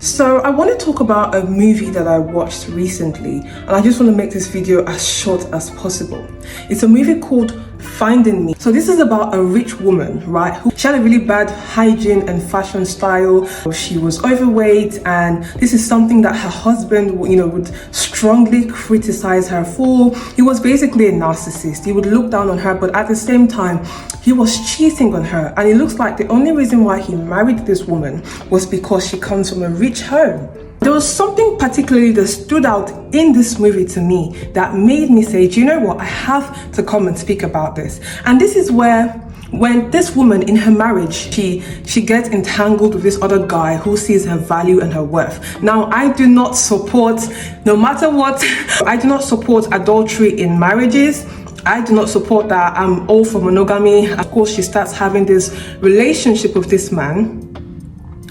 So I want to talk about a movie that I watched recently, and I just want to make this video as short as possible. It's a movie called Finding Me. So this is about a rich woman, right? She had a really bad hygiene and fashion style. She was overweight, and this is something that her husband, would strongly criticize her for. He was basically a narcissist. He would look down on her, but at the same time, he was cheating on her. And it looks like the only reason why he married this woman was because she comes from a rich home. There was something particularly that stood out in this movie to me that made me say, do you know what? I have to come and speak about this. And this is where, when this woman in her marriage, she gets entangled with this other guy who sees her value and her worth. Now, I do not support, no matter what, I do not support adultery in marriages. I do not support that. I'm all for monogamy. Of course, she starts having this relationship with this man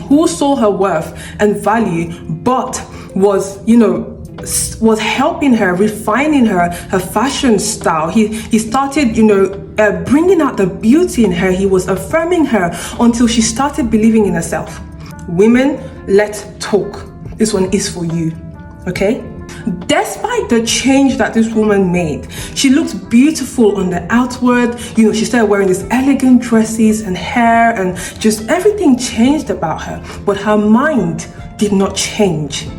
who saw her worth and value, but was helping her, refining her fashion style. He started, bringing out the beauty in her. He was affirming her until she started believing in herself. Women, let's talk. This one is for you, okay? Despite the change that this woman made, she looked beautiful on the outward. She started wearing these elegant dresses and hair, and just everything changed about her. But her mind did not change.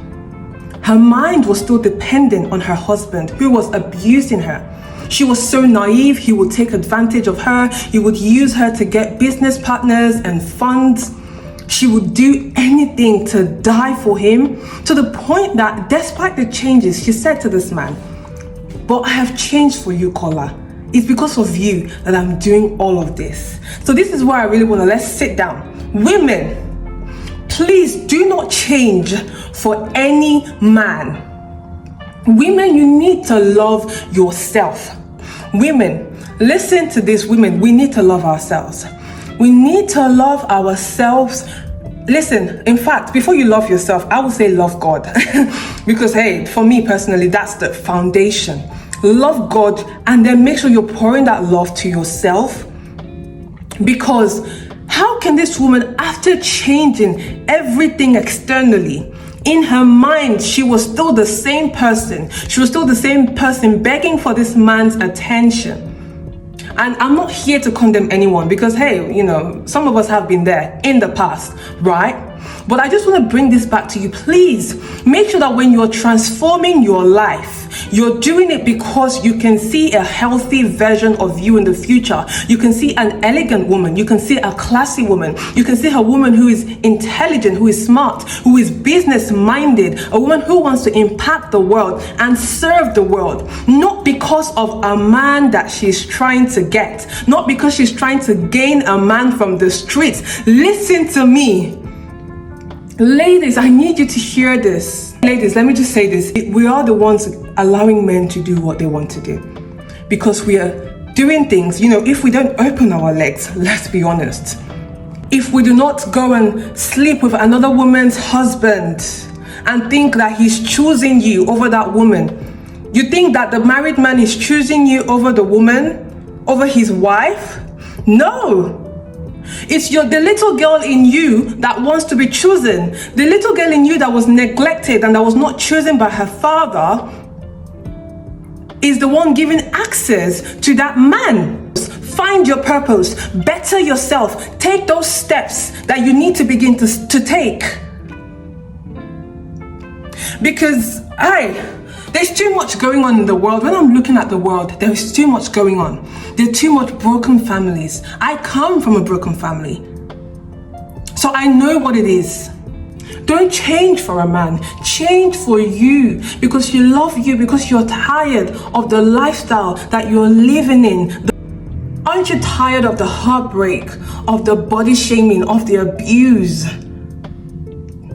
Her mind was still dependent on her husband, who was abusing her. She was so naive. He would take advantage of her. He would use her to get business partners and funds. She would do anything to die for him, to the point that despite the changes, she said to this man, "But I have changed for you, Kola. It's because of you that I'm doing all of this." So this is where I really want to, let's sit down. Women, please do not change for any man. Women, you need to love yourself. Women, listen to this, women, we need to love ourselves. We need to love ourselves. Listen, in fact, before you love yourself, I would say love God. Because, hey, for me personally, that's the foundation. Love God, and then make sure you're pouring that love to yourself. Because how can this woman, after changing everything externally, in her mind, she was still the same person. She was still the same person begging for this man's attention. And I'm not here to condemn anyone because, hey, some of us have been there in the past, right? But I just want to bring this back to you. Please make sure that when you're transforming your life, you're doing it because you can see a healthy version of you in the future. You can see an elegant woman. You can see a classy woman. You can see a woman who is intelligent, who is smart, who is business minded, a woman who wants to impact the world and serve the world. Not because of a man that she's trying to get, not because she's trying to gain a man from the streets. Listen to me. Ladies, I need you to hear this. Ladies, let me just say this. We are the ones allowing men to do what they want to do. Because we are doing things, if we don't open our legs, let's be honest. If we do not go and sleep with another woman's husband and think that he's choosing you over that woman, you think that the married man is choosing you over the woman, over his wife? No. It's the little girl in you that wants to be chosen. The little girl in you that was neglected and that was not chosen by her father is the one giving access to that man. Find your purpose, better yourself, take those steps that you need to begin to take. Because, there's too much going on in the world. When I'm looking at the world, there is too much going on. There's too much broken families. I come from a broken family, so I know what it is. Don't change for a man. Change for you, because you love you, because you're tired of the lifestyle that you're living in. Aren't you tired of the heartbreak, of the body shaming, of the abuse?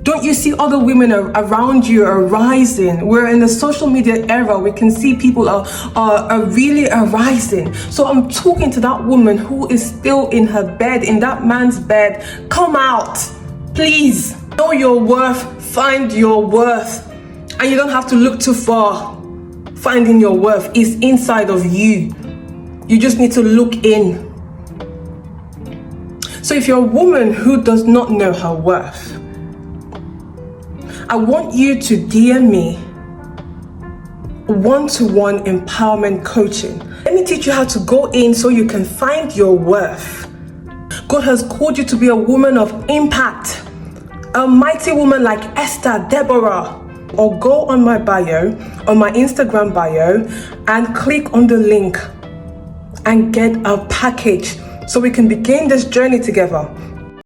Don't you see other women around you are rising? We're in the social media era. We can see people are really rising. So I'm talking to that woman who is still in her bed, in that man's bed. Come out, please. Know your worth, find your worth. And you don't have to look too far. Finding your worth is inside of you. You just need to look in. So if you're a woman who does not know her worth, I want you to DM me one-to-one empowerment coaching. Let me teach you how to go in so you can find your worth. God has called you to be a woman of impact, a mighty woman like Esther, Deborah. Or go on my bio, on my Instagram bio, and click on the link and get a package so we can begin this journey together.